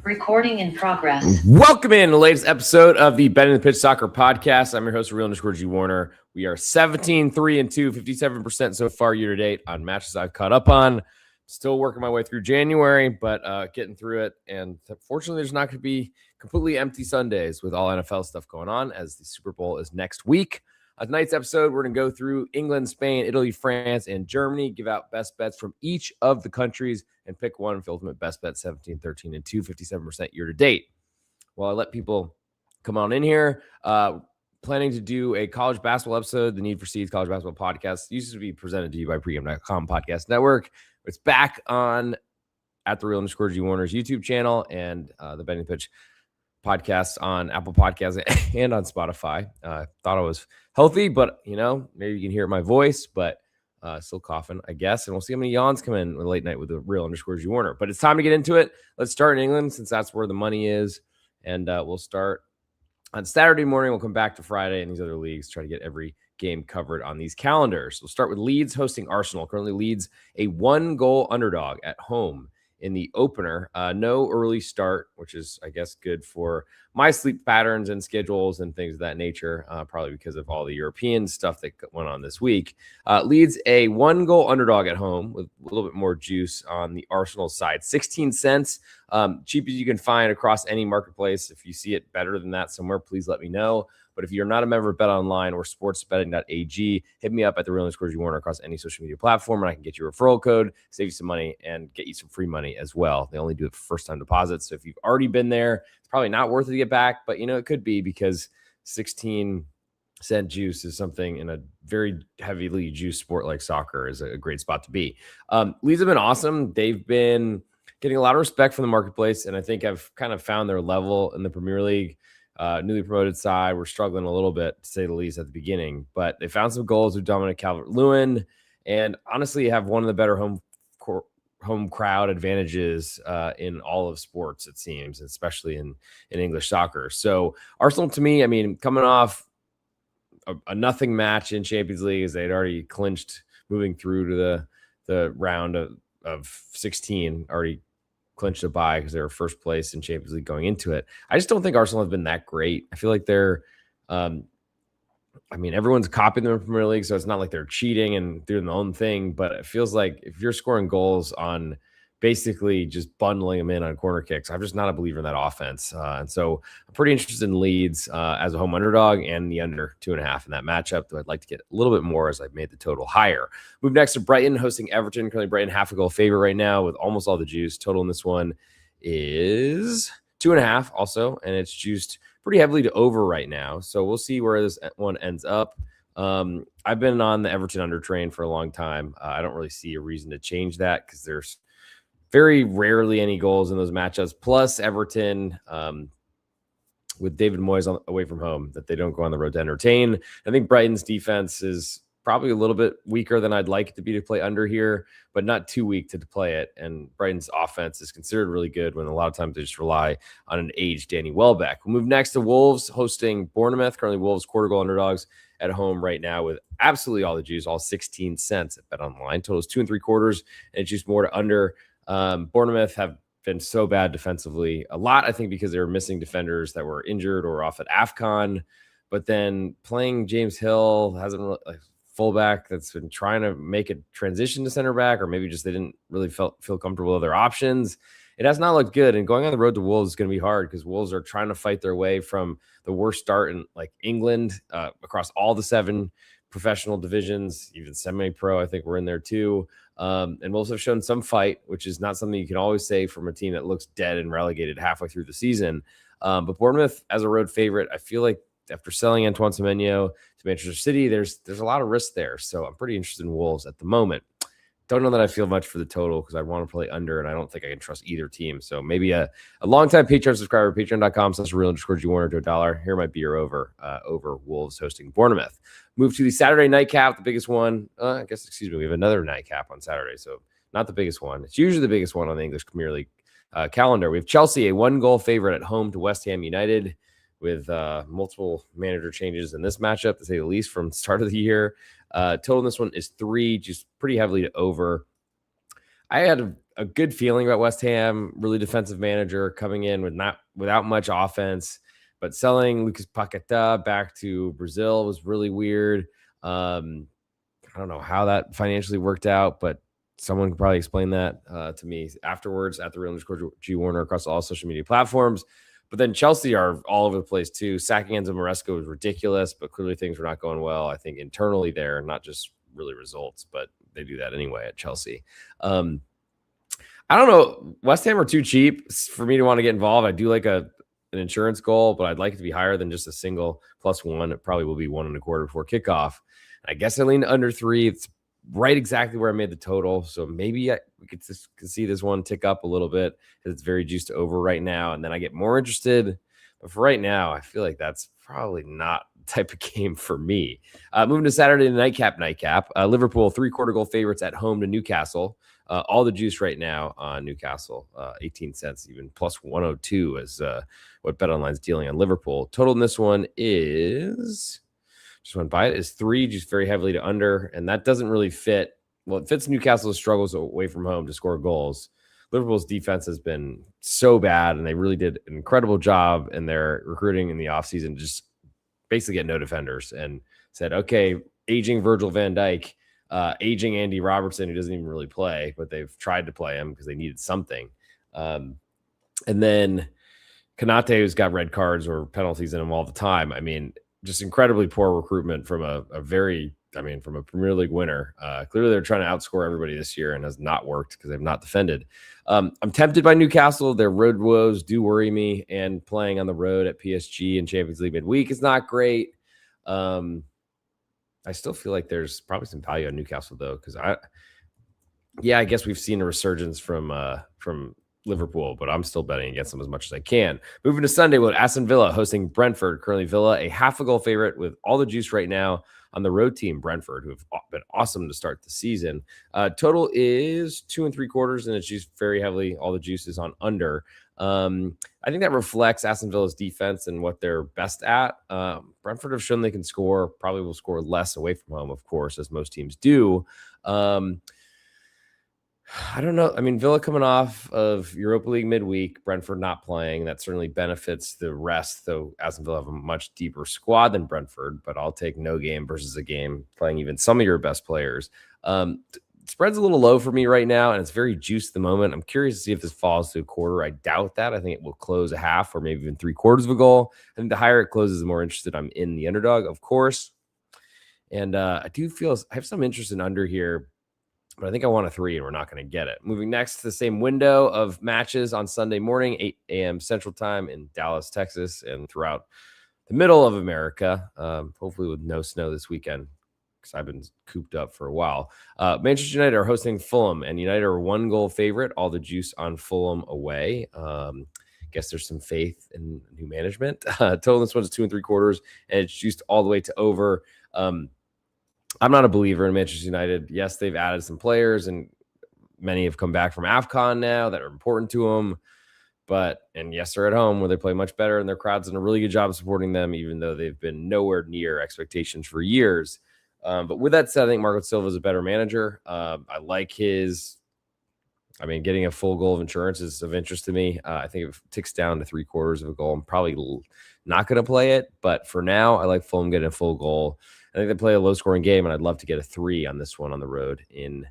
Recording in progress. Welcome in the latest episode of the Betting the Pitch Soccer Podcast. I'm your host, Real_G Warner. We are 17-3-2, 57% so far year to date on matches I've caught up on. Still working my way through January, but getting through it. And fortunately, there's not going to be completely empty Sundays with all NFL stuff going on, as the Super Bowl is next week. Tonight's episode, we're going to go through England, Spain, Italy, France, and Germany, give out best bets from each of the countries, and pick one for ultimate best bet, 17-13-2, 57% year to date. Well, I let people come on in here. Planning to do a college basketball episode, the Need for Seeds College Basketball Podcast. Used to be presented to you by Pregame.com Podcast Network. It's back on at the Real_G Warner's YouTube channel and the Betting the Pitch Podcast on Apple Podcasts and on Spotify. Thought I was healthy, but maybe you can hear my voice, but still coughing, I guess. And we'll see how many yawns come in with late night with the Real_G Warner. But it's time to get into it. Let's start in England since that's where the money is. And we'll start on Saturday morning. We'll come back to Friday and these other leagues, try to get every game covered on these calendars. We'll start with Leeds hosting Arsenal. Currently Leeds a 1-goal underdog at home in the opener. No early start, which is, I guess, good for my sleep patterns and schedules and things of that nature, probably because of all the European stuff that went on this week. Leeds a 1-goal underdog at home with a little bit more juice on the Arsenal side. 16 cents, cheap as you can find across any marketplace. If you see it better than that somewhere, please let me know. But if you're not a member of Bet Online or sportsbetting.ag, hit me up at the Real_G Warner across any social media platform, and I can get you a referral code, save you some money, and get you some free money as well. They only do it for first-time deposits. So if you've already been there, it's probably not worth it to get back. But, it could be because 16-cent juice is something in a very heavily juiced sport like soccer is a great spot to be. Leeds have been awesome. They've been getting a lot of respect from the marketplace, and I think I've kind of found their level in the Premier League. Newly promoted side, we're struggling a little bit, to say the least, at the beginning. But they found some goals with Dominic Calvert-Lewin, and honestly have one of the better home crowd advantages in all of sports, it seems, especially in English soccer. So Arsenal, to me, coming off a nothing match in Champions League, as they'd already clinched moving through to the round of 16, already clinched a bye because they were first place in Champions League going into it. I just don't think Arsenal has been that great. I feel like they're, everyone's copying them in the Premier League, so it's not like they're cheating and doing their own thing, but it feels like if you're scoring goals on basically just bundling them in on corner kicks, I'm just not a believer in that offense. And so I'm pretty interested in Leeds as a home underdog and the under 2.5 in that matchup, though I'd like to get a little bit more as I've made the total higher. Move next to Brighton hosting Everton. Currently Brighton half-a-goal favorite right now with almost all the juice. Total in this one is 2.5 also, and it's juiced pretty heavily to over right now. So we'll see where this one ends up. I've been on the Everton under train for a long time. I don't really see a reason to change that because there's very rarely any goals in those matchups. Plus Everton, with David Moyes away from home, that they don't go on the road to entertain. I think Brighton's defense is probably a little bit weaker than I'd like it to be to play under here, but not too weak to play it. And Brighton's offense is considered really good when a lot of times they just rely on an aged Danny Welbeck. We'll move next to Wolves hosting Bournemouth. Currently Wolves quarter-goal underdogs at home right now with absolutely all the juice, all 16 cents at Bet Online. Total is 2.75, and it's just more to under. Bournemouth have been so bad defensively. A lot, I think, because they were missing defenders that were injured or off at AFCON. But then playing James Hill hasn't really, like, fullback that's been trying to make a transition to center back, or maybe just they didn't really feel comfortable with their options. It has not looked good. And going on the road to Wolves is going to be hard because Wolves are trying to fight their way from the worst start in England across all the 7 professional divisions, even semi-pro. I think we're in there too. And Wolves have shown some fight, which is not something you can always say from a team that looks dead and relegated halfway through the season. But Bournemouth as a road favorite, I feel like after selling Antoine Semenyo to Manchester City, there's a lot of risk there. So I'm pretty interested in Wolves at the moment. Don't know that I feel much for the total because I want to play under, and I don't think I can trust either team. So maybe a longtime Patreon subscriber, patreon.com/Real_G Warner to $1. Here might be your over Wolves hosting Bournemouth. Move to the Saturday nightcap, the biggest one. We have another nightcap on Saturday, so not the biggest one. It's usually the biggest one on the English Premier League calendar. We have Chelsea, a 1-goal favorite at home to West Ham United, with multiple manager changes in this matchup, to say the least, from the start of the year. Total in this one is 3, just pretty heavily to over. I had a good feeling about West Ham, really defensive manager coming in without much offense, but selling Lucas Paquetá back to Brazil was really weird. Um, I don't know how that financially worked out, but someone could probably explain that to me afterwards at the real_G Warner across all social media platforms. But then Chelsea are all over the place too. Sacking Enzo Maresca was ridiculous, but clearly things were not going well. I think internally there, not just really results, but they do that anyway at Chelsea. I don't know. West Ham are too cheap for me to want to get involved. I do like an insurance goal, but I'd like it to be higher than just a single +1. It probably will be 1.25 before kickoff. I guess I lean under 3. It's right exactly where I made the total. So maybe we could see this one tick up a little bit because it's very juiced over right now. And then I get more interested. But for right now, I feel like that's probably not the type of game for me. Moving to Saturday nightcap. Liverpool 3/4 goal favorites at home to Newcastle. All the juice right now on Newcastle, 18 cents, even +102 is what BetOnline's dealing on Liverpool. Total in this one is, just went by it, is 3, just very heavily to under, and that doesn't really fit. Well, it fits Newcastle's struggles away from home to score goals. Liverpool's defense has been so bad, and they really did an incredible job in their recruiting in the offseason to just basically get no defenders and said, okay, aging Virgil van Dijk, aging Andy Robertson, who doesn't even really play, but they've tried to play him because they needed something. And then Konate, who's got red cards or penalties in him all the time. I mean, just incredibly poor recruitment from from a Premier League winner. Clearly, they're trying to outscore everybody this year and has not worked because they've not defended. I'm tempted by Newcastle. Their road woes do worry me, and playing on the road at PSG in Champions League midweek is not great. I still feel like there's probably some value on Newcastle though, because I guess we've seen a resurgence from Liverpool, but I'm still betting against them as much as I can. Moving to Sunday with Aston Villa hosting Brentford. Currently Villa a 0.5 goal favorite with all the juice right now on the road team Brentford, who have been awesome to start the season. Total is 2.75, and it's juiced very heavily. All the juice is on under. I think that reflects Aston Villa's defense and what they're best at. Brentford have shown they can score, probably will score less away from home, of course, as most teams do. I don't know. I mean, Villa coming off of Europa League midweek, Brentford not playing. That certainly benefits the rest, though Aston Villa have a much deeper squad than Brentford, but I'll take no game versus a game playing even some of your best players. Spread's a little low for me right now, and it's very juiced at the moment. I'm curious to see if this falls to a quarter. I doubt that. I think it will close a half or maybe even 3/4 of a goal. I think the higher it closes, the more interested I'm in the underdog, of course. And I have some interest in under here, but I think I want a 3, and we're not going to get it. Moving next to the same window of matches on Sunday morning, 8 a.m. Central Time in Dallas, Texas, and throughout the middle of America, hopefully with no snow this weekend, because I've been cooped up for a while. Manchester United are hosting Fulham, and United are 1 goal favorite. All the juice on Fulham away. Guess there's some faith in new management. Total this one's 2.75, and it's juiced all the way to over. I'm not a believer in Manchester United. Yes, they've added some players, and many have come back from AFCON now that are important to them. And yes, they're at home where they play much better, and their crowd's done a really good job supporting them, even though they've been nowhere near expectations for years. But with that said, I think Marco Silva is a better manager. I like getting a full goal of insurance is of interest to me. I think if it ticks down to 3/4 of a goal, I'm probably not going to play it. But for now, I like Fulham getting a full goal. I think they play a low-scoring game, and I'd love to get a 3 on this one on the road in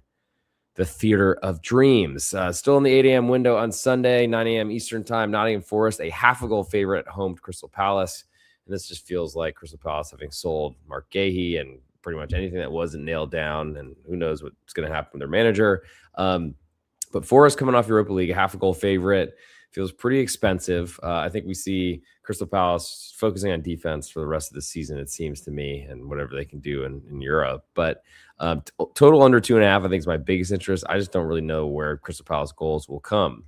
the Theater of Dreams. Still in the 8 a.m. window on Sunday, 9 a.m. Eastern Time, Nottingham Forest, a 0.5 goal favorite at home to Crystal Palace. And this just feels like Crystal Palace having sold Mark Gahey and pretty much anything that wasn't nailed down, and who knows what's going to happen with their manager. But Forest coming off Europa League, a 0.5 goal favorite, feels pretty expensive. I think we see Crystal Palace focusing on defense for the rest of the season, it seems to me, and whatever they can do in Europe. But total under 2.5, I think, is my biggest interest. I just don't really know where Crystal Palace goals will come.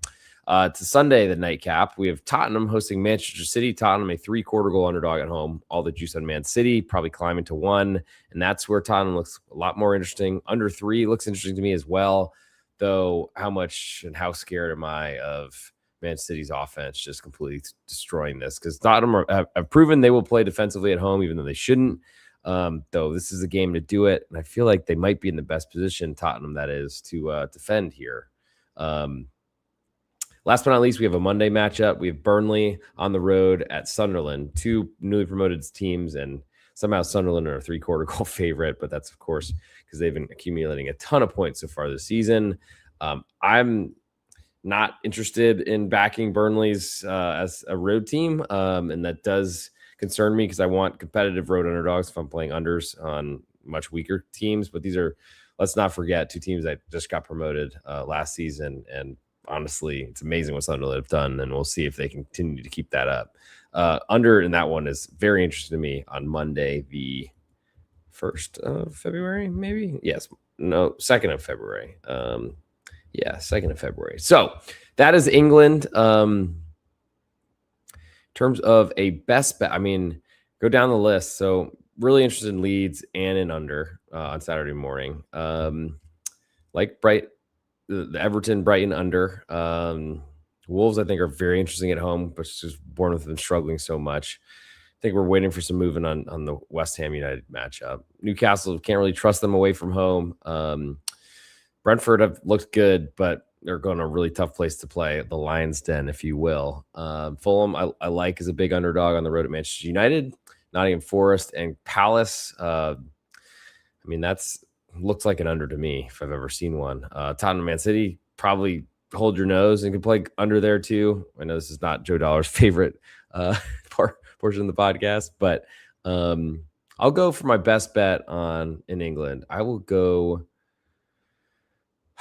To Sunday, the nightcap, we have Tottenham hosting Manchester City. Tottenham, a 3/4 goal underdog at home. All the juice on Man City, probably climbing to 1. And that's where Tottenham looks a lot more interesting. Under 3 looks interesting to me as well, though how much and how scared am I of Man City's offense just completely destroying this? Because Tottenham have proven they will play defensively at home, even though they shouldn't. Though this is a game to do it. And I feel like they might be in the best position, Tottenham, that is, to defend here. Last but not least, we have a Monday matchup. We have Burnley on the road at Sunderland, two newly promoted teams, and somehow Sunderland are a 3-quarter goal favorite, but that's, of course, because they've been accumulating a ton of points so far this season. I'm not interested in backing Burnley's as a road team, and that does concern me because I want competitive road underdogs if I'm playing unders on much weaker teams. But these are, let's not forget, two teams that just got promoted last season, and honestly, it's amazing what Sunderland have done, and we'll see if they continue to keep that up. Under in that one is very interesting to me on Monday, the 1st of February, maybe? Yes. No, 2nd of February. 2nd of February. So that is England. In terms of a best bet, I mean, go down the list. So really interested in Leeds and in under on Saturday morning. Like the Everton Brighton under. Wolves, I think, are very interesting at home, but it's just Bournemouth has been struggling so much. I think we're waiting for some movement on the West Ham United matchup. Newcastle, can't really trust them away from home. Brentford have looked good, but they're going to a really tough place to play, the Lions' Den, if you will. Fulham, I like as a big underdog on the road at Manchester United. Nottingham Forest and Palace. I mean, that's looks like an under to me if I've ever seen one. Tottenham Man City, probably hold your nose and can play under there too. I know this is not Joe Dollar's favorite portion of the podcast, but I'll go for my best bet in England. I'll go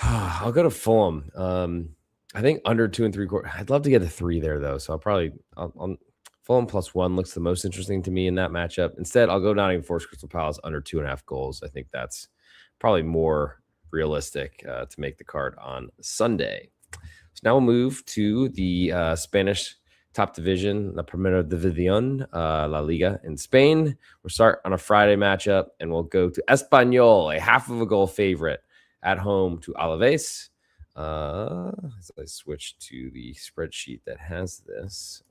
to Fulham. I think under 2 3/4. I'd love to get a 3 there though, so I'll Fulham +1 looks the most interesting to me in that matchup. Instead, I'll go Nottingham Forest Crystal Palace under 2.5 goals. I think that's probably more realistic to make the card on Sunday. So now we'll move to the Spanish top division, La Primera División, La Liga in Spain. We'll start on a Friday matchup, and we'll go to Espanyol, a half of a goal favorite at home to Alaves. As I switch to the spreadsheet that has this,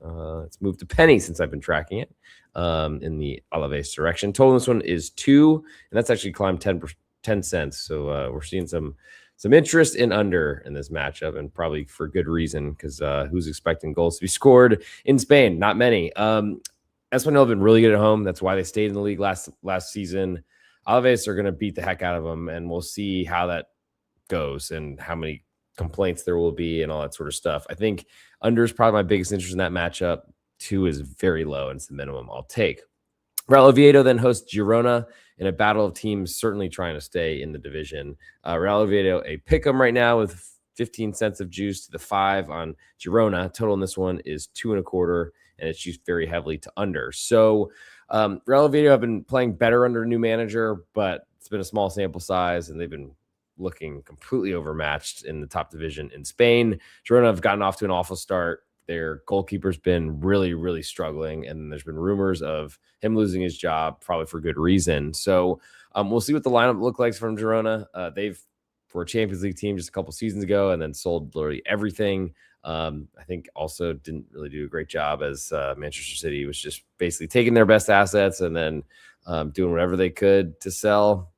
it's moved to penny since I've been tracking it in the Alaves direction. Total this one is 2, and that's actually climbed 10 cents. So we're seeing some interest in under in this matchup, and probably for good reason, because who's expecting goals to be scored in Spain? Not many. Espanyol have been really good at home. That's why they stayed in the league last season. Alaves are going to beat the heck out of them, and we'll see how that goes and how many complaints there will be and all that sort of stuff. I think under is probably my biggest interest in that matchup. 2 is very low, and it's the minimum I'll take. Real Oviedo then hosts Girona in a battle of teams certainly trying to stay in the division. Real Oviedo, a pick'em right now with 15 cents of juice to the 5 on Girona. Total in this one is 2.25, and it's juiced very heavily to under. So Real Oviedo have been playing better under a new manager, but it's been a small sample size, and they've been looking completely overmatched in the top division in Spain. Girona have gotten off to an awful start. Their goalkeeper's been really, really struggling, and there's been rumors of him losing his job, probably for good reason. So we'll see what the lineup looks like from Girona. They've were a Champions League team just a couple seasons ago, and then sold literally everything. I think also didn't really do a great job as Manchester City was just basically taking their best assets and then doing whatever they could to sell.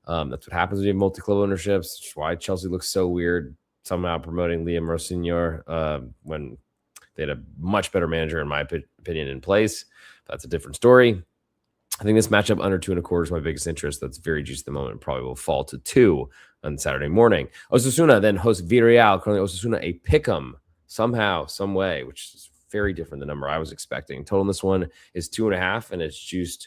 That's what happens when you have multi-club ownerships. Which is why Chelsea looks so weird, somehow promoting Liam Rossignol when they had a much better manager, in my opinion, in place. That's a different story. I think this matchup under 2.25 is my biggest interest. That's very juicy at the moment. Probably will fall to 2 on Saturday morning. Osasuna then hosts Villarreal. Currently, Osasuna a pick'em somehow, some way, which is very different than the number I was expecting. Total in this one is 2.5, and it's juiced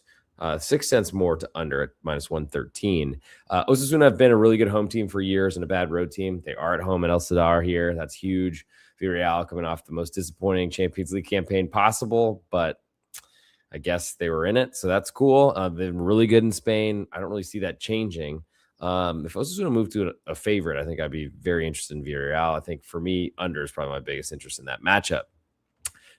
6 cents more to under at -113. Osasuna have been a really good home team for years and a bad road team. They are at home at El Sadar here. That's huge. Villarreal coming off the most disappointing Champions League campaign possible, but I guess they were in it, so that's cool. They've been really good in Spain. I don't really see that changing. If Osasuna moved to a favorite, I think I'd be very interested in Villarreal. I think for me, under is probably my biggest interest in that matchup.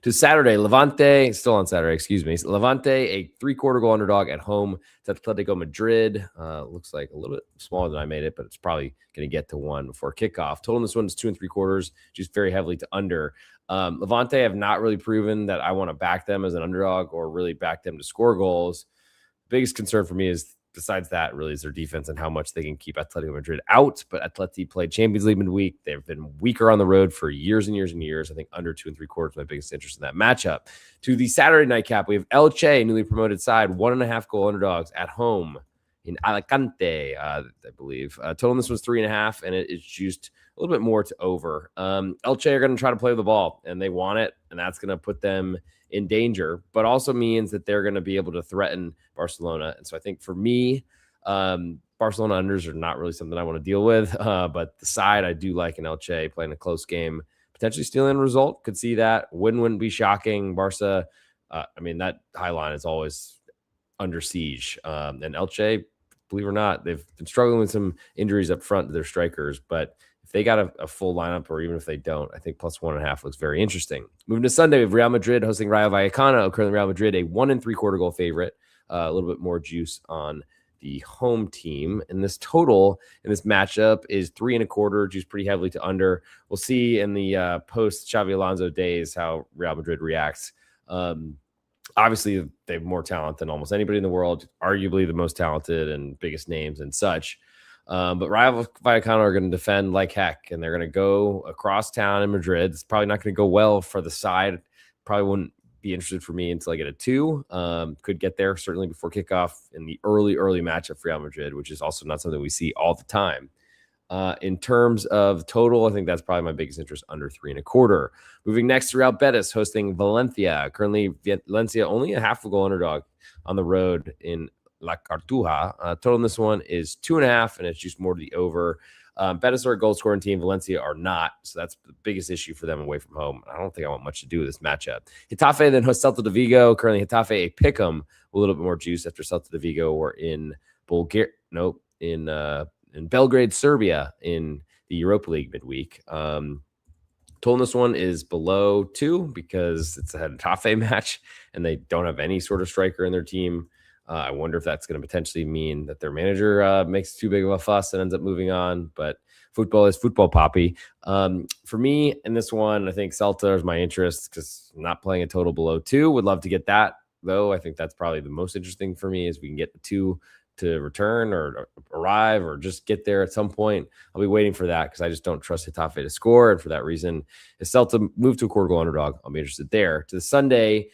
To Saturday, Levante, still on Saturday, excuse me. Levante, a 3/4 goal underdog at home to Atletico Madrid. Looks like a little bit smaller than I made it, but it's probably going to get to 1 before kickoff. Total in this one is 2 3/4, just very heavily to under. Levante have not really proven that I want to back them as an underdog or really back them to score goals. Biggest concern for me is besides that, really, is their defense and how much they can keep Atletico Madrid out. But Atleti played Champions League midweek. They've been weaker on the road for years and years and years. I think under 2.75 is my biggest interest in that matchup. To the Saturday nightcap, we have Elche, newly promoted side, 1.5 goal underdogs at home in Alicante, I believe. Total in this was 3.5, and it is juiced a little bit more to over. Elche are going to try to play the ball, and they want it, and that's going to put them in danger, but also means that they're going to be able to threaten Barcelona. And so I think for me, Barcelona unders are not really something I want to deal with, but the side I do like in Elche playing a close game, potentially stealing a result. Could see that. Wouldn't be shocking. Barca, that high line is always under siege. And Elche, believe it or not, they've been struggling with some injuries up front to their strikers, but if they got a full lineup, or even if they don't, I think plus 1.5 looks very interesting. Moving to Sunday, we have Real Madrid hosting Rayo Vallecano. Currently, Real Madrid a 1.75 goal favorite. A little bit more juice on the home team. And this total in this matchup is 3.25, juice pretty heavily to under. We'll see in the post Xabi Alonso days how Real Madrid reacts. Obviously, they have more talent than almost anybody in the world, arguably the most talented and biggest names and such. But Rayo Vallecano are going to defend like heck, and they're going to go across town in Madrid. It's probably not going to go well for the side. Probably wouldn't be interested for me until I get a 2. Could get there certainly before kickoff in the early matchup for Real Madrid, which is also not something we see all the time. In terms of total, I think that's probably my biggest interest, under 3.25. Moving next to Real Betis hosting Valencia. Currently, Valencia only a 0.5 goal underdog on the road in La Cartuja. Total in this one is 2.5, and it's just more to the over. Betis are a goal scoring team. Valencia are not. So that's the biggest issue for them away from home. I don't think I want much to do with this matchup. Getafe then hosts Celta de Vigo. Currently, Getafe a pick'em, a little bit more juice after Celta de Vigo were in Bulgaria. Nope, in Belgrade, Serbia in the Europa League midweek. Total in this one is below 2 because it's a Getafe match and they don't have any sort of striker in their team. I wonder if that's going to potentially mean that their manager makes too big of a fuss and ends up moving on. But football is football, Poppy. For me, in this one, I think Celta is my interest because I'm not playing a total below 2. Would love to get that, though. I think that's probably the most interesting for me is we can get the 2 to return or arrive or just get there at some point. I'll be waiting for that because I just don't trust Getafe to score. And for that reason, if Celta move to a 1/4 goal underdog, I'll be interested there. To the Sunday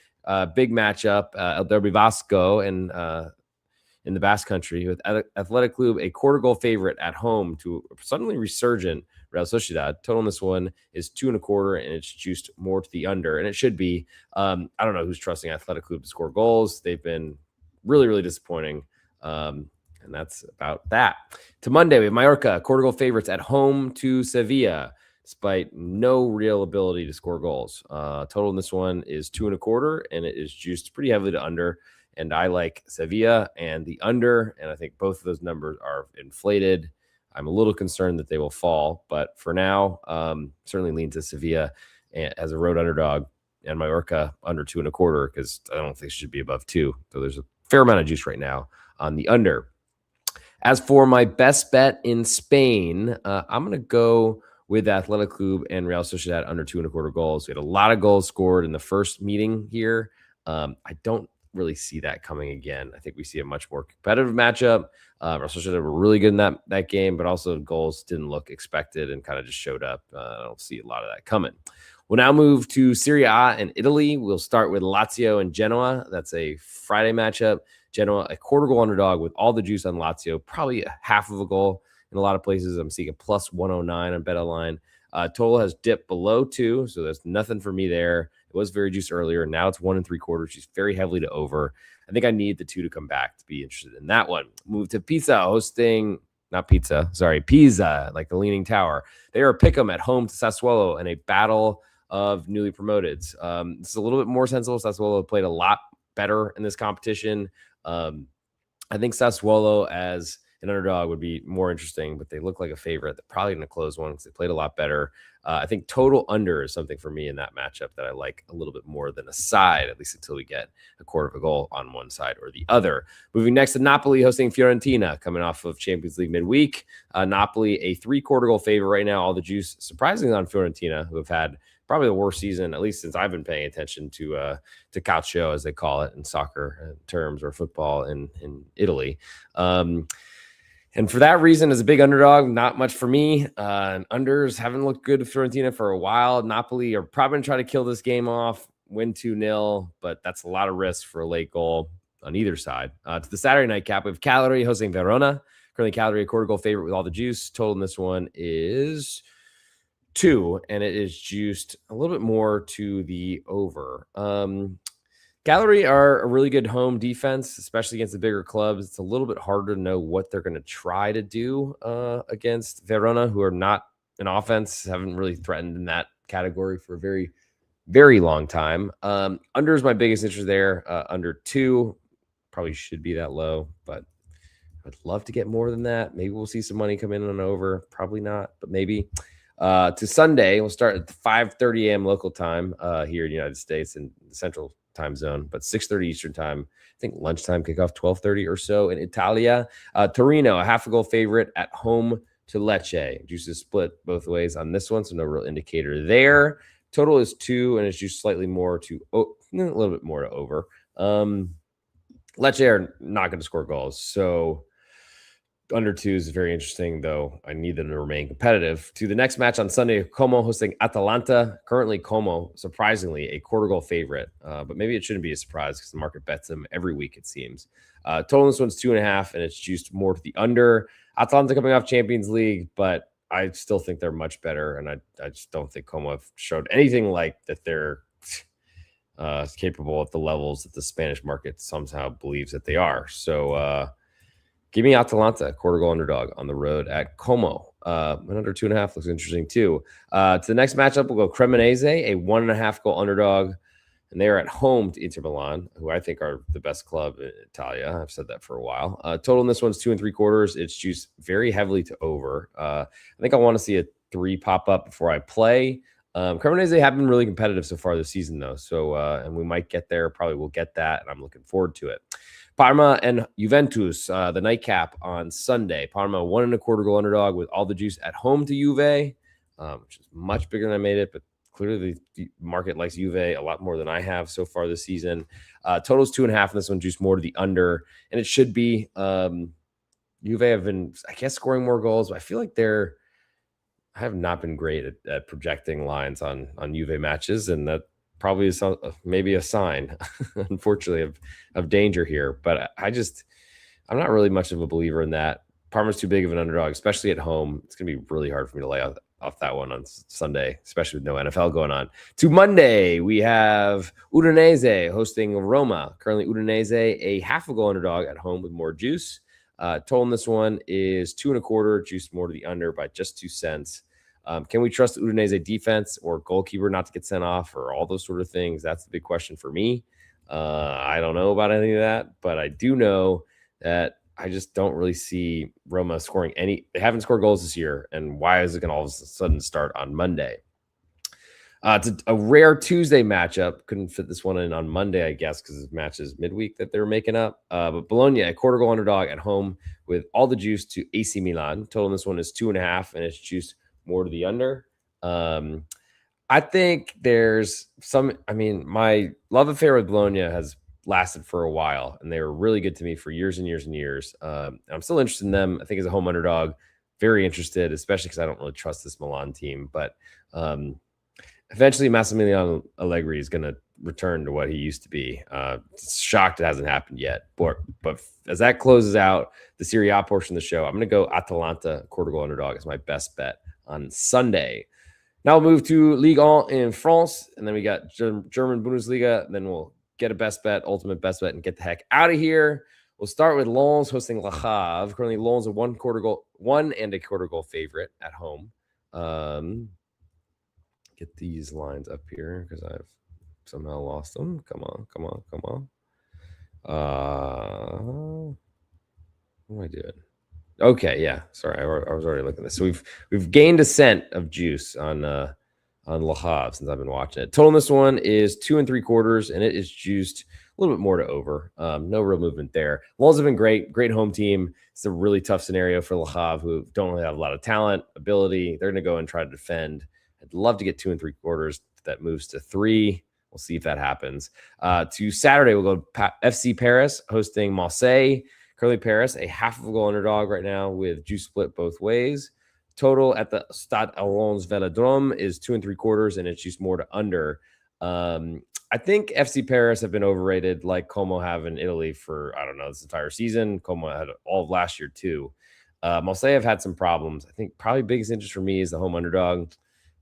big matchup, El Derby Vasco in the Basque Country with Athletic Club, a 1/4 goal favorite at home to suddenly resurgent Real Sociedad. Total in this one is 2.25, and it's juiced more to the under, and it should be. I don't know who's trusting Athletic Club to score goals. They've been really, really disappointing. And that's about that. To Monday, we have Mallorca, 1/4 goal favorites at home to Sevilla, despite no real ability to score goals. Total in this one is 2.25, and it is juiced pretty heavily to under. And I like Sevilla and the under, and I think both of those numbers are inflated. I'm a little concerned that they will fall, but for now, certainly lean to Sevilla as a road underdog and Mallorca under 2.25 because I don't think it should be above 2. So there's a fair amount of juice right now on the under. As for my best bet in Spain, I'm going to go with Athletic Club and Real Sociedad under 2.25 goals. We had a lot of goals scored in the first meeting here. I don't really see that coming again. I think we see a much more competitive matchup. Real Sociedad were really good in that game, but also goals didn't look expected and kind of just showed up. I don't see a lot of that coming. We'll now move to Serie A in Italy. We'll start with Lazio and Genoa. That's a Friday matchup. Genoa, a 1/4 goal underdog with all the juice on Lazio, probably a 1/2 goal in a lot of places. I'm seeing a plus 109 on BetOnline. Total has dipped below 2, so there's nothing for me there. It was very juiced earlier. Now it's 1.75. She's very heavily to over. I think I need the 2 to come back to be interested in that one. Move to Pisa, Pisa, like the Leaning Tower. They are a pick'em at home to Sassuolo in a battle of newly promoteds. This is a little bit more sensible. Sassuolo played a lot better in this competition. I think Sassuolo as an underdog would be more interesting, but they look like a favorite. They're probably going to close one because they played a lot better. I think total under is something for me in that matchup that I like a little bit more than a side, at least until we get a 1/4 goal on one side or the other. Moving next to Napoli hosting Fiorentina, coming off of Champions League midweek. Napoli, a 3/4 goal favorite right now. All the juice, surprisingly, on Fiorentina, who have had probably the worst season, at least since I've been paying attention to calcio, as they call it in soccer terms, or football in Italy. And for that reason, as a big underdog, not much for me. Unders haven't looked good to Fiorentina for a while. Napoli are probably going to try to kill this game off, win 2-0, but that's a lot of risk for a late goal on either side. To the Saturday night cap, we have Cagliari hosting Verona. Currently, Cagliari a quarter goal favorite with all the juice. Total in this one is 2, and it is juiced a little bit more to the over. Cagliari are a really good home defense, especially against the bigger clubs. It's a little bit harder to know what they're going to try to do against Verona, who are not an offense, haven't really threatened in that category for a very, very long time. Under is my biggest interest there. Under 2 probably should be that low, but I'd love to get more than that. Maybe we'll see some money come in on over. Probably not, but maybe. To Sunday, we'll start at 5:30 a.m. local time here in the United States in the Central time zone, but 6:30 Eastern time. I think lunchtime kickoff 12:30 or so in Italia. Torino, a half a goal favorite at home to Lecce. Juice is split both ways on this one, so no real indicator there. Total is 2, and it's juiced slightly more to a little bit more to over. Lecce are not going to score goals, so under 2 is very interesting, though I need them to remain competitive. To the next match on Sunday, Como hosting Atalanta. Currently, Como, surprisingly, a quarter goal favorite, but maybe it shouldn't be a surprise because the market bets them every week, it seems. Total in this one's 2.5, and it's juiced more to the under. Atalanta coming off Champions League, but I still think they're much better, and I just don't think Como have showed anything like that they're capable at the levels that the Spanish market somehow believes that they are. So, give me Atalanta, quarter goal underdog on the road at Como. And under 2.5 looks interesting too. To the next matchup, we'll go Cremonese, a 1.5 goal underdog. And they are at home to Inter Milan, who I think are the best club in Italia. I've said that for a while. Total in this one's 2.75. It's juiced very heavily to over. I think I want to see a 3 pop up before I play. Cremonese have been really competitive so far this season, though. So, and we might get there. Probably will get that, and I'm looking forward to it. Parma and Juventus, the nightcap on Sunday. Parma, 1.25 goal underdog with all the juice at home to Juve, which is much bigger than I made it, but clearly the market likes Juve a lot more than I have so far this season. Total's 2.5, and this one juiced more to the under, and it should be. Juve have been, I guess, scoring more goals, but I feel like I have not been great at projecting lines on Juve matches, and that probably is maybe a sign, unfortunately, of danger here. But I'm not really much of a believer in that. Parma's too big of an underdog, especially at home. It's going to be really hard for me to lay off that one on Sunday, especially with no NFL going on. To Monday, we have Udinese hosting Roma. Currently, Udinese, a half a goal underdog at home with more juice. Total in this one is 2.25, juiced more to the under by just 2 cents. Can we trust Udinese defense or goalkeeper not to get sent off or all those sort of things? That's the big question for me. I don't know about any of that, but I do know that I just don't really see Roma scoring any. They haven't scored goals this year, and why is it going to all of a sudden start on Monday? It's a rare Tuesday matchup. Couldn't fit this one in on Monday, I guess, because the match is midweek that they're making up. But Bologna, a quarter goal underdog at home with all the juice to AC Milan. Total in this one is 2.5, and it's juiced more to the under. I think there's my love affair with Bologna has lasted for a while, and they were really good to me for years and years and years. I'm still interested in them. I think as a home underdog, very interested, especially because I don't really trust this Milan team. But eventually, Massimiliano Allegri is going to return to what he used to be. Shocked it hasn't happened yet. But as that closes out the Serie A portion of the show, I'm going to go Atalanta, quarter goal underdog as my best bet on Sunday. Now we'll move to Ligue 1 in France, and then we got German Bundesliga. And then we'll get a best bet, ultimate best bet, and get the heck out of here. We'll start with Lens hosting Le Havre. Currently, Lens a 1.25 goal favorite at home. Get these lines up here because I've somehow lost them. Come on. What am I doing? Okay, yeah. Sorry, I was already looking at this. So we've gained a cent of juice on Le Havre since I've been watching it. Total in this one is 2.75, and it is juiced a little bit more to over. No real movement there. Lens have been great home team. It's a really tough scenario for Le Havre, who don't really have a lot of talent, ability. They're going to go and try to defend I'd love to get 2.75. That moves to 3. We'll see if that happens. To Saturday, we'll go FC Paris hosting Marseille. Currently Paris, a half of a goal underdog right now with juice split both ways. Total at the Stade Alliance Velodrome is 2.75, and it's juiced more to under. I think FC Paris have been overrated like Como have in Italy for, I don't know, this entire season. Como had all of last year too. Marseille have had some problems. I think probably biggest interest for me is the home underdog.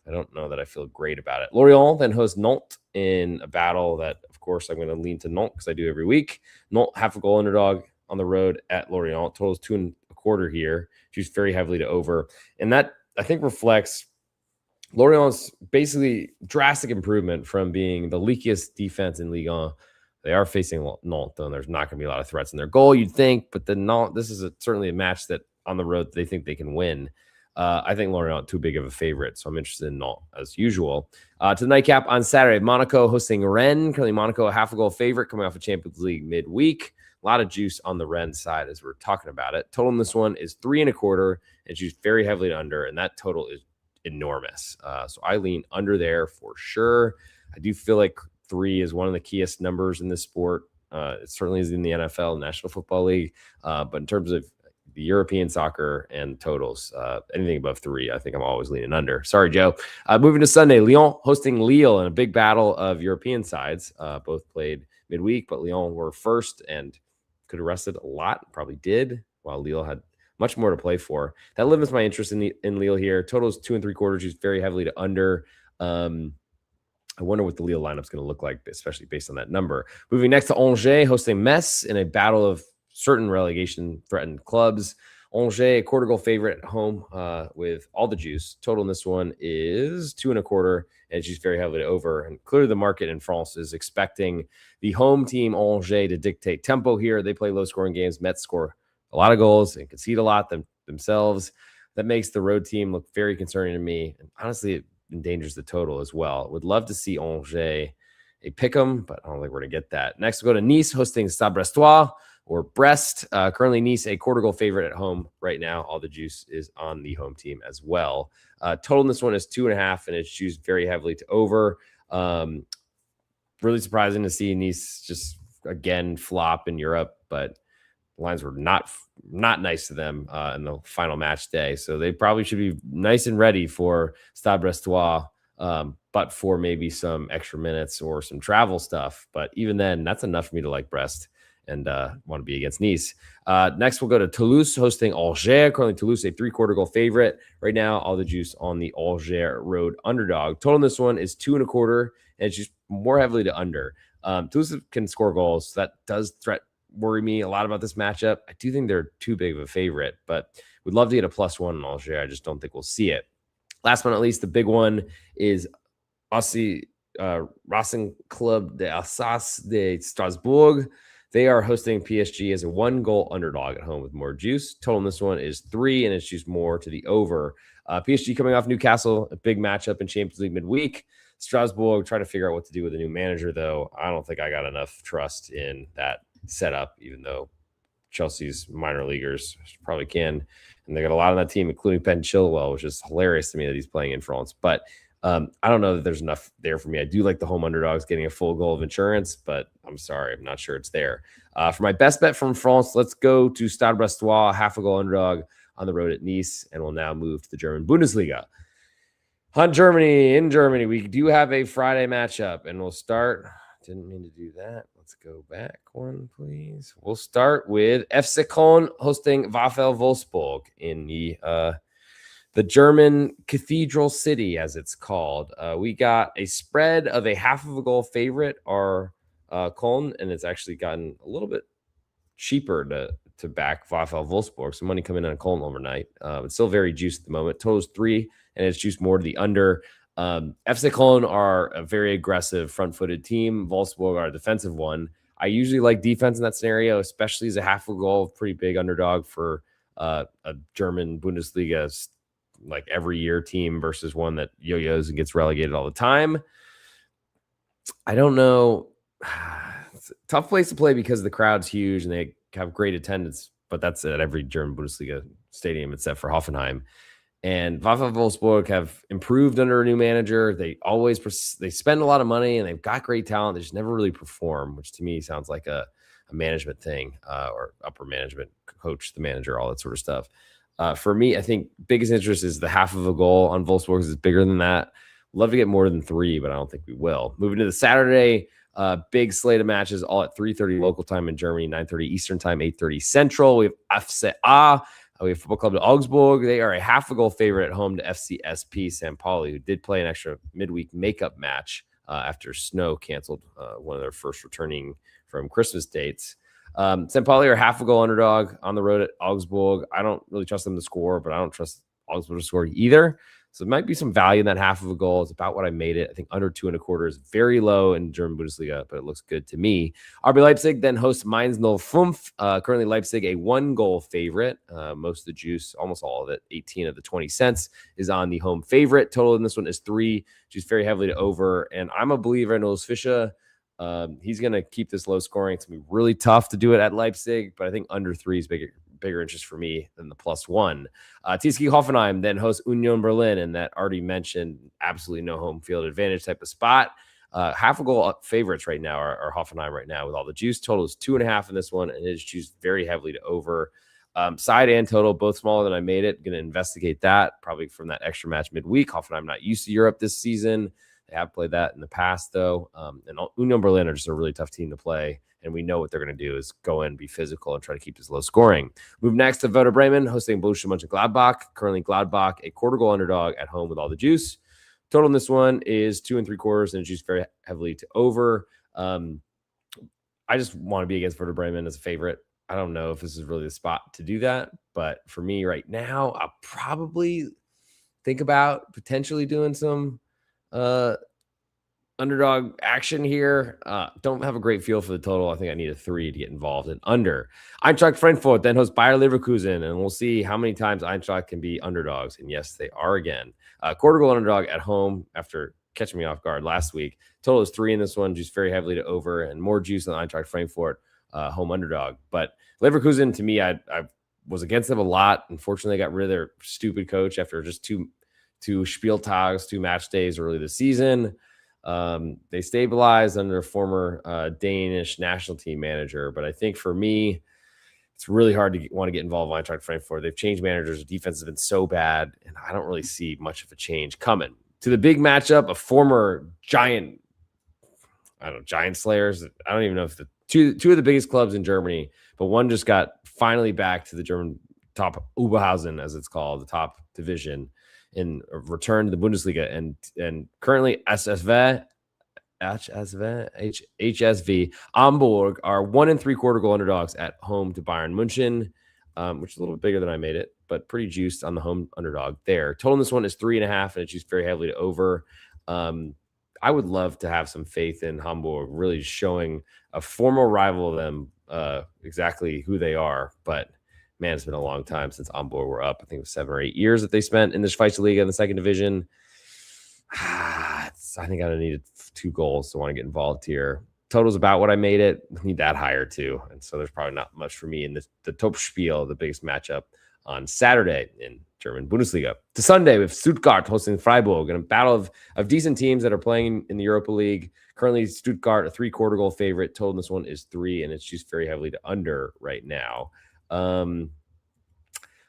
I don't know that I feel great about it. Lorient then hosts Nantes in a battle that, of course, I'm going to lean to Nantes because I do every week. Nantes, half a goal underdog on the road at Lorient. Totals 2.25 here. Choose very heavily to over. And that, I think, reflects Lorient's basically drastic improvement from being the leakiest defense in Ligue 1. They are facing Nantes, though, and there's not going to be a lot of threats in their goal, you'd think. But the Nantes, this is certainly a match that on the road they think they can win. I think Lorient too big of a favorite, so I'm interested in Nantes as usual. To the nightcap on Saturday, Monaco hosting Rennes. Currently, Monaco a half a goal favorite coming off a Champions League midweek. A lot of juice on the Rennes side as we're talking about it. Total in this one is 3.25, and juice very heavily to under, and that total is enormous. So I lean under there for sure. I do feel like 3 is one of the keyest numbers in this sport. It certainly is in the NFL, National Football League, but in terms of the European soccer and totals, anything above 3, I think I'm always leaning under. Sorry, Joe. Moving to Sunday, Lyon hosting Lille in a big battle of European sides. Both played midweek, but Lyon were first and could have rested a lot, probably did, while Lille had much more to play for. That limits my interest in Lille here. Totals 2.75, just very heavily to under. I wonder what the Lille lineup's going to look like, especially based on that number. Moving next to Angers hosting Metz in a battle of certain relegation-threatened clubs. Angers, a quarter goal favorite at home with all the juice. Total in this one is 2.25, and it's just very heavily over. And clearly the market in France is expecting the home team, Angers, to dictate tempo here. They play low-scoring games. Metz score a lot of goals and concede a lot themselves. That makes the road team look very concerning to me. And honestly, it endangers the total as well. Would love to see Angers a pick 'em, but I don't think we're going to get that. Next, we'll go to Nice hosting Stade Brestois or Brest. Currently, Nice, a quarter goal favorite at home right now. All the juice is on the home team as well. Total in this one is 2.5, and it's juiced very heavily to over. Really surprising to see Nice just, again, flop in Europe, but lines were not nice to them in the final match day. So they probably should be nice and ready for Stade Brestois, but for maybe some extra minutes or some travel stuff. But even then, that's enough for me to like Brest and want to be against Nice. Next, we'll go to Toulouse hosting Alger. Currently, Toulouse, a 3/4 goal favorite. Right now, all the juice on the Alger road underdog. Total in this one is 2.25, and it's just more heavily to under. Toulouse can score goals. So that does worry me a lot about this matchup. I do think they're too big of a favorite, but we'd love to get a +1 in Alger. I just don't think we'll see it. Last but not least, the big one is Racing Club de Alsace de Strasbourg. They are hosting PSG as a 1-goal underdog at home with more juice. Total in this one is 3, and it's juiced more to the over. PSG coming off Newcastle, a big matchup in Champions League midweek. Strasbourg trying to figure out what to do with a new manager, though. I don't think I got enough trust in that setup, even though Chelsea's minor leaguers probably can. And they got a lot on that team, including Ben Chilwell, which is hilarious to me that he's playing in France. But I don't know that there's enough there for me. I do like the home underdogs getting a full goal of insurance, but I'm sorry, I'm not sure it's there. For my best bet from France, let's go to Stade Brestois, half a goal underdog on the road at Nice, and we'll now move to the German Bundesliga. In Germany, we do have a Friday matchup, and we'll start. Didn't mean to do that. Let's go back one, please. We'll start with FC Köln hosting VfL Wolfsburg in the German Cathedral City, as it's called. We got a spread of a half of a goal favorite, our Köln, and it's actually gotten a little bit cheaper to back VfL Wolfsburg. Some money coming in on Köln overnight. It's still very juiced at the moment. Total's 3, and it's juiced more to the under. FC Köln are a very aggressive front-footed team. Wolfsburg are a defensive one. I usually like defense in that scenario, especially as a half a goal, pretty big underdog for a German Bundesliga, like every year team versus one that yo-yos and gets relegated all the time. I don't know. It's a tough place to play because the crowd's huge and they have great attendance, but that's at every German Bundesliga stadium except for Hoffenheim. And VfL Wolfsburg have improved under a new manager. They spend a lot of money and they've got great talent. They just never really perform, which to me sounds like a management thing, or upper management, coach, the manager, all that sort of stuff. For me, I think biggest interest is the half of a goal on Wolfsburg is bigger than that. Love to get more than 3, but I don't think we will. Moving to the Saturday, big slate of matches, all at 3:30 local time in Germany, 9:30 Eastern time, 8:30 Central. We have FCA. We have Football Club de Augsburg. They are a half a goal favorite at home to FCSP St. Pauli, who did play an extra midweek makeup match after Snow canceled one of their first returning from Christmas dates. St. Pauli are half a goal underdog on the road at Augsburg. I don't really trust them to score, but I don't trust Augsburg to score either. So there might be some value in that half of a goal. It's about what I made it. I think under 2.25 is very low in German Bundesliga, but it looks good to me. RB Leipzig then hosts Mainz 05. Currently Leipzig a 1-goal favorite. Most of the juice, almost all of it, 18 of the 20 cents is on the home favorite. Total in this one is 3, juice very heavily to over. And I'm a believer in Urs Fischer. He's going to keep this low scoring. It's going to be really tough to do it at Leipzig, but I think under 3 is bigger interest for me than the +1. TSG Hoffenheim then hosts Union Berlin, and that already mentioned absolutely no home field advantage type of spot. Half a goal favorites right now are Hoffenheim right now with all the juice. Total is 2.5 in this one, and it is juiced very heavily to over. Side and total, both smaller than I made it. Going to investigate that probably from that extra match midweek. Hoffenheim not used to Europe this season. They have played that in the past, though. And Union Berlin are just a really tough team to play. And we know what they're going to do is go in, be physical, and try to keep this low scoring. Move next to Werder Bremen, hosting Borussia Mönchengladbach. Currently Gladbach, a quarter-goal underdog at home with all the juice. Total in this one is 2.75, and it's juiced very heavily to over. I just want to be against Werder Bremen as a favorite. I don't know if this is really the spot to do that, but for me right now, I'll probably think about potentially doing some underdog action here. Don't have a great feel for the total. I think I need a 3 to get involved in under. Eintracht Frankfurt then hosts Bayer Leverkusen, and we'll see how many times Eintracht can be underdogs. And yes, they are again. Quarter goal underdog at home after catching me off guard last week. Total is 3 in this one, juice very heavily to over, and more juice on Eintracht Frankfurt home underdog. But Leverkusen, to me, I was against them a lot. Unfortunately, they got rid of their stupid coach after just two Spieltags, 2 match days early this season. They stabilized under a former Danish national team manager, but I think for me, it's really hard to want to get involved in Eintracht Frankfurt. They've changed managers. The defense has been so bad, and I don't really see much of a change coming. To the big matchup, a former giant slayers. I don't even know if the two of the biggest clubs in Germany, but one just got finally back to the German top Oberhausen, as it's called, the top division, in return to the Bundesliga, and currently HSV Hamburg are 1.75 goal underdogs at home to Bayern München, which is a little bit bigger than I made it, but pretty juiced on the home underdog there. Total in this one is 3.5, and it's juiced very heavily to over. I would love to have some faith in Hamburg, really showing a former rival of them exactly who they are, but man, it's been a long time since Hamburg were up. I think it was 7 or 8 years that they spent in the Schweizerliga in the second division. I think I needed 2 goals to want to get involved here. Total's about what I made it. I need that higher too. And so there's probably not much for me in the Topspiel, the biggest matchup on Saturday in German Bundesliga. To Sunday, we have Stuttgart hosting Freiburg in a battle of decent teams that are playing in the Europa League. Currently, Stuttgart, a 3/4 goal favorite. Total in this one is 3, and it's just very heavily to under right now.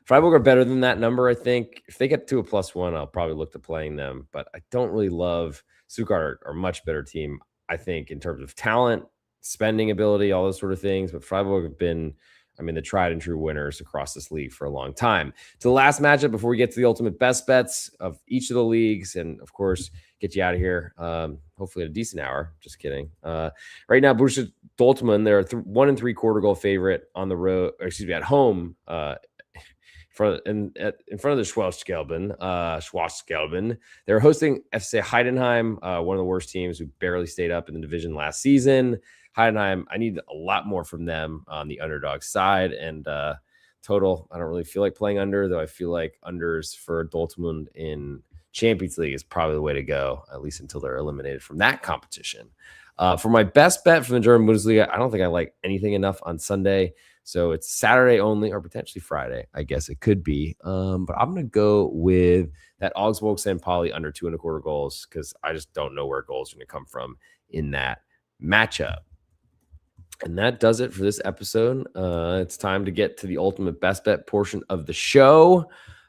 Freiburg are better than that number, I think. If they get to a +1, I'll probably look to playing them, but I don't really love Stuttgart are a much better team, I think, in terms of talent, spending ability, all those sort of things. But Freiburg have been, the tried and true winners across this league for a long time. To the last matchup before we get to the ultimate best bets of each of the leagues, and of course, get you out of here. Hopefully at a decent hour. Just kidding. Right now, Borussia Dortmund, they're a 1.75 goal favorite on the road, at home. In front of the Schwarzgelben. They're hosting FC Heidenheim, one of the worst teams who barely stayed up in the division last season. Heidenheim, I need a lot more from them on the underdog side. And total, I don't really feel like playing under, though I feel like unders for Dortmund in Champions League is probably the way to go, at least until they're eliminated from that competition. For my best bet from the German Bundesliga, I don't think I like anything enough on Sunday. So it's Saturday only, or potentially Friday. I guess it could be. But I'm going to go with that Augsburg St. Pauli under 2.25 goals because I just don't know where goals are going to come from in that matchup. And that does it for this episode. It's time to get to the ultimate best bet portion of the show.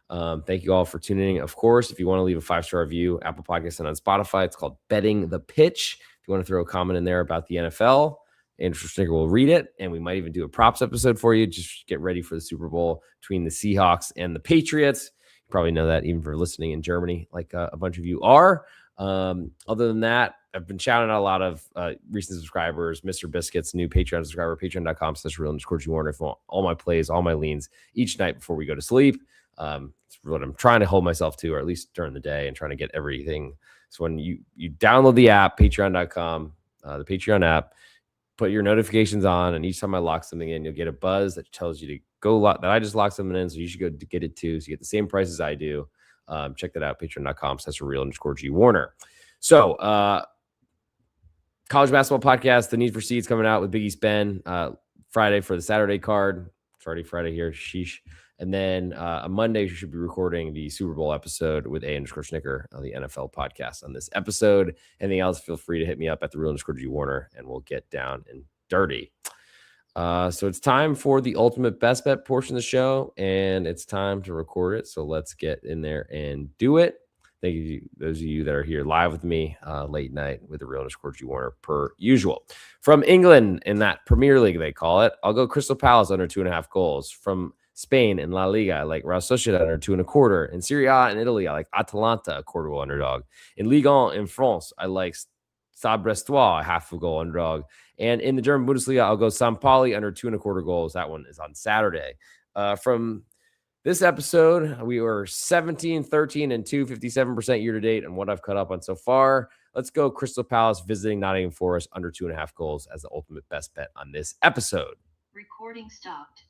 Thank you all for tuning in. Of course, if you want to leave a 5-star review, Apple Podcasts and on Spotify, it's called Betting the Pitch. If you want to throw a comment in there about the NFL, Andrew Schwarzenegger will read it, and we might even do a props episode for you. Just get ready for the Super Bowl between the Seahawks and the Patriots. You probably know that even for listening in Germany, like a bunch of you are. Other than that, I've been shouting out a lot of recent subscribers, Mr. Biscuits, new Patreon subscriber, patreon.com/real_Warner. If you want all my plays, all my leans each night before we go to sleep. It's what I'm trying to hold myself to, or at least during the day, and trying to get everything. So when you download the app, patreon.com, the Patreon app, put your notifications on, and each time I lock something in, you'll get a buzz that tells you to go lock that I just locked something in, so you should go to get it too. So you get the same price as I do. Check that out, patreon.com/real_G Warner. So college basketball podcast, The Need for Seeds, coming out with Big East Ben Friday for the Saturday card. It's already Friday here. Sheesh. And then on Monday, we should be recording the Super Bowl episode with A_Schnicker on the NFL podcast on this episode. Anything else, feel free to hit me up at the real_G Warner, and we'll get down and dirty. So it's time for the ultimate best bet portion of the show, and it's time to record it. So let's get in there and do it. Thank you, those of you that are here live with me late night with the real_G Warner per usual. From England, in that Premier League, they call it, I'll go Crystal Palace under 2.5 goals. From Spain in La Liga, I like Real Sociedad under 2.25. In Serie A in Italy, I like Atalanta, a quarter goal underdog. In Ligue 1 in France, I like Stade Brestois, a half a goal underdog. And in the German Bundesliga, I'll go St. Pauli under 2.25 goals. That one is on Saturday. From this episode, we were 17, 13, and 2, 57% year to date, and what I've cut up on so far. Let's go Crystal Palace visiting Nottingham Forest under 2.5 goals as the ultimate best bet on this episode. Recording stopped.